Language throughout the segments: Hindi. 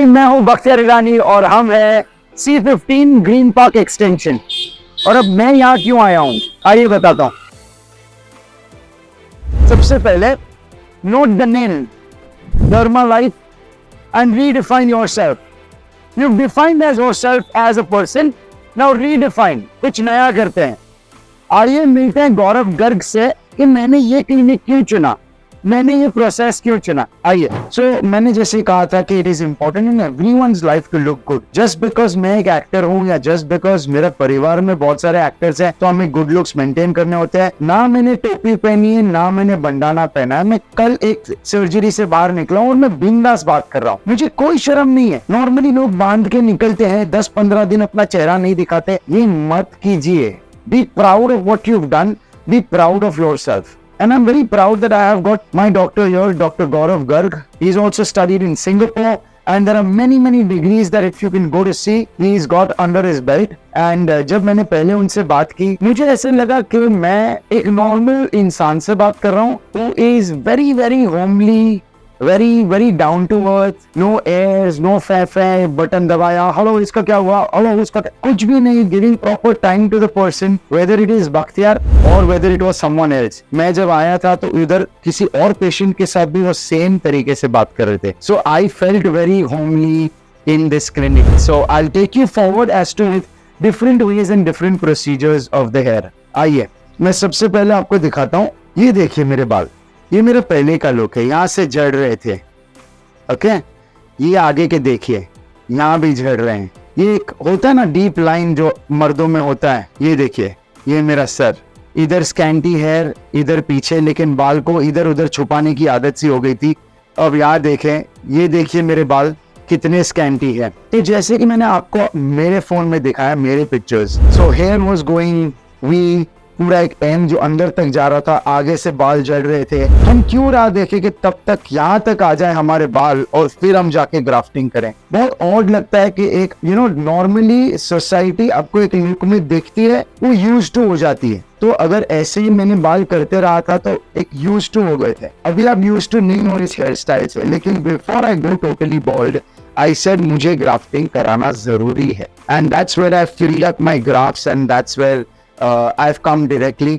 मैं हूं बख्तियार ईरानी और हम है C15 ग्रीन पार्क एक्सटेंशन। और अब मैं यहाँ क्यों आया हूँ आइए बताता हूँ। सबसे पहले note the name Dharma life and redefine yourself. You defined as yourself as a person, now redefine, कुछ नया करते हैं। आइए मिलते हैं गौरव गर्ग से कि मैंने ये क्लिनिक क्यों चुना, मैंने ये प्रोसेस क्यों चुना। आइए। मैंने जैसे कहा था कि it is important in everyone's life to look good. Just because मैं एक एक्टर हूँ या जस्ट बिकॉज मेरे परिवार में बहुत सारे एक्टर्स हैं तो हमें गुड लुक्स मेंटेन करने होते हैं। ना मैंने टोपी पहनी है, ना मैंने बंडाना पहना है। मैं कल एक सर्जरी से बाहर निकला हूँ और मैं बिंदास बात कर रहा हूँ, मुझे कोई शर्म नहीं है। नॉर्मली लोग बांध के निकलते हैं, 10-15 दिन अपना चेहरा नहीं दिखाते। ये मत कीजिए। Be proud of what you've done. Be proud of yourself. And I'm very proud that I have got my doctor here, Dr. Gaurav Garg. He's also studied in Singapore. And there are many degrees that if you can go to see, he's got under his belt. And जब मैंने पहले उनसे बात की, मुझे ऐसे लगा कि मैं एक नॉर्मल इंसान से बात कर रहा हूँ who is very homely, very down to earth, no airs, no फै बटन दबाया, हेलो इसका क्या हुआ, हेलो उसका कुछ भी नहीं, giving proper time to the person, whether it is Bakhtiyar और whether it was someone else. मैं जब आया था तो इधर किसी और पेशेंट के साथ भी वो सेम तरीके से बात कर रहे थे। So I felt very homely in this clinic. So I will take you forward as to different ways and different procedures of the hair. आइए मैं सबसे पहले आपको दिखाता हूँ। ये देखिए मेरे बाल, ये मेरे पहले का लुक है, यहाँ से झड़ रहे थे। ओके, ये आगे के देखिए, यहाँ भी झड़ रहे हैं। ये एक होता है ना डीप लाइन जो मर्दों में होता है, ये देखिए, ये मेरा सर, इधर स्कैंटी हेयर, इधर पीछे, लेकिन बाल को इधर उधर छुपाने की आदत सी हो गई थी। अब यहाँ देखें, ये देखिए मेरे बाल कितने स्कैंटी है। तो जैसे कि मैंने आपको मेरे फोन में दिखाया मेरे pictures, so hair was going we, पूरा एक एम जो अंदर तक जा रहा था, आगे से बाल जड़ रहे थे। हम क्यों राह देखे कि तब तक यहाँ तक आ जाए हमारे बाल और फिर हम जाके ग्राफ्टिंग करें। बहुत ऑड लगता है कि एक नॉर्मली सोसाइटी आपको एक लुक में देखती है, वो यूज्ड टू हो जाती है। तो अगर ऐसे ही मैंने बाल करते रहा था तो एक यूज्ड टू हो गए थे। अभी आप यूज्ड टू नहीं हो इस हेयर स्टाइल से, लेकिन before I go totally bald I said मुझे ग्राफ्टिंग कराना जरूरी है। And that's where I filled up my grafts and that's where I've come directly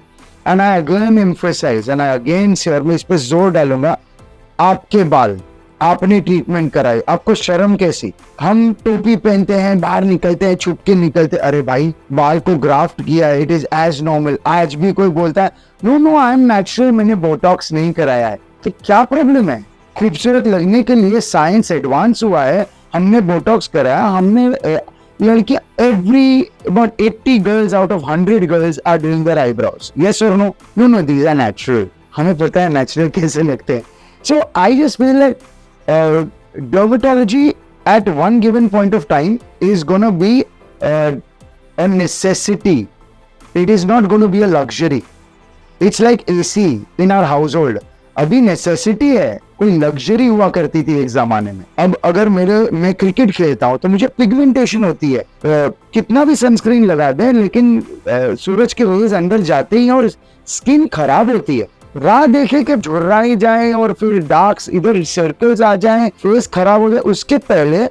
and I again emphasize and I again share, मैं इस पे जोर डालूंगा, आपके बाल आपने ट्रीटमेंट कराए, आपको शर्म कैसी। हम टोपी पहनते हैं, बाहर निकलते हैं, छुप के निकलते, अरे भाई बाल को ग्राफ्ट किया है, इट इज एज नॉर्मल। आज भी कोई बोलता है नो आई एम नेचुरल, मैंने बोटॉक्स नहीं कराया है, तो क्या प्रॉब्लम है। खूबसूरत लगने के लिए साइंस एडवांस हुआ है, हमने बोटॉक्स कराया, हमने लड़कियां every about 80 girls out of 100 girls are doing their eyebrows. Yes or no? No, these are natural. हमें पता है natural कैसे लगते हैं. So I just feel like dermatology at one given point of time is gonna be a necessity. It is not going to be a luxury. It's like AC in our household. अभी नेसेसिटी है, कोई लग्जरी हुआ करती थी एक जमाने में। अब अगर मैं क्रिकेट खेलता हूँ तो मुझे पिगमेंटेशन होती है, कितना भी सनस्क्रीन लगा दे लेकिन सूरज के रेज अंदर जाते ही और स्किन खराब होती है। राह देखे कि झुर्राई जाए और फिर डार्क्स इधर सर्कल्स आ जाए, फेस खराब हो जाए, उसके पहले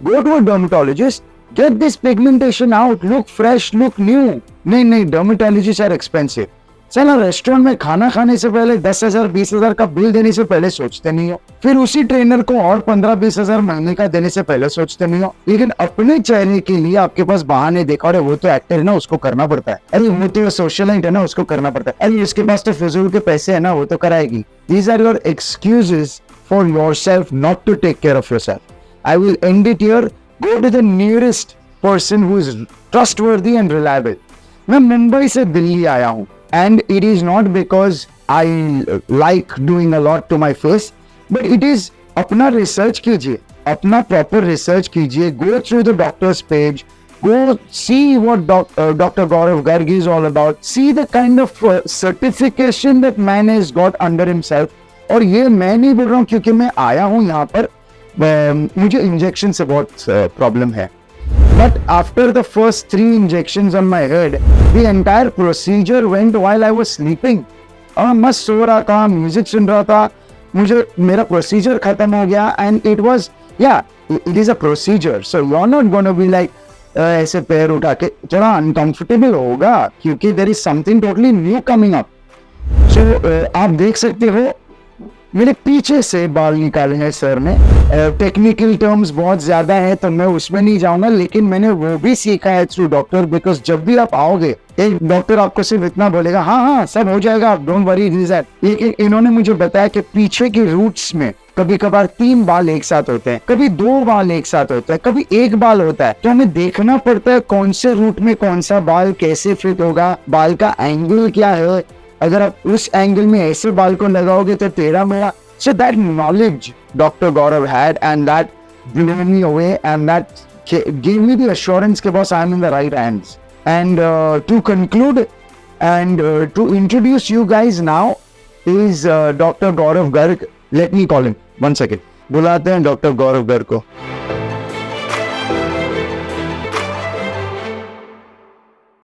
go to a dermatologist, get this pigmentation out, look fresh, look new. नहीं, डर्मेटोलॉजिस्ट आर एक्सपेंसिव। चलो रेस्टोरेंट में खाना खाने से पहले 10,000 20,000 का बिल देने से पहले सोचते नहीं हो, फिर उसी ट्रेनर को और 15-20 हजार महीने का देने से पहले सोचते नहीं हो। लेकिन अपने चेहरे के लिए आपके पास बहाने देखा, अरे वो तो एक्टर है ना, उसको करना पड़ता है, अरे वो तो सोशलाइट है ना, उसको करना पड़ता है, अरे उसके पास तो फिजूल के पैसे है ना, वो तो कराएगी। These are your excuses for yourself not to take care of yourself. I will end it here. Go to the nearest person who is trustworthy and reliable. मैं मुंबई से दिल्ली आया हूँ and it is not because I like doing a lot to my face, but it is अपना research कीजिए, अपना proper research कीजिए, go through the doctor's page, go see what Dr. Gaurav Garg is all about, see the kind of certification that man has got under himself। और ये मैं नहीं बोल रहा हूँ क्योंकि मैं आया हूँ यहाँ पर, मुझे इंजेक्शन से बहुत प्रॉब्लम है। But after the first 3 injections on my head, the entire procedure went while I was sleeping. और मस्त सो रहा था, म्यूजिक सुन रहा था, मुझे मेरा प्रोसीजर खत्म हो गया एंड इट वाज या it is a procedure, so you are not gonna be like ऐसे पैर उठा के, थोड़ा अनकंफर्टेबल होगा क्योंकि there is something totally new coming up. So आप देख सकते हो मेरे पीछे से बाल निकाले हैं सर ने। टेक्निकल टर्म्स बहुत ज्यादा है तो मैं उसमें नहीं जाऊंगा, लेकिन मैंने वो भी सीखा है थ्रू डॉक्टर, बिकॉज जब भी आप आओगे एक डॉक्टर आपको सिर्फ इतना बोलेगा, हाँ हाँ सब हो जाएगा, आप डोंट वरी दैट। लेकिन इन्होंने मुझे बताया कि पीछे के रूट्स में कभी कभार 3 बाल एक साथ होते हैं, कभी 2 बाल एक साथ होता है, कभी 1 बाल होता है, तो हमें देखना पड़ता है कौन से रूट में कौन सा बाल कैसे फिट होगा, बाल का एंगल क्या है, अगर आप उस एंगल में ऐसे बाल को लगाओगे तो टेढ़ा मेढ़ा। So that knowledge Dr. Gaurav had, and that blew me away, and that gave me the assurance that boss, I'm in the right hands. And to conclude and to introduce you guys now is Dr. Gaurav Garg. Let me call him. 1 second. बुलाते हैं Dr. Gaurav Garg को।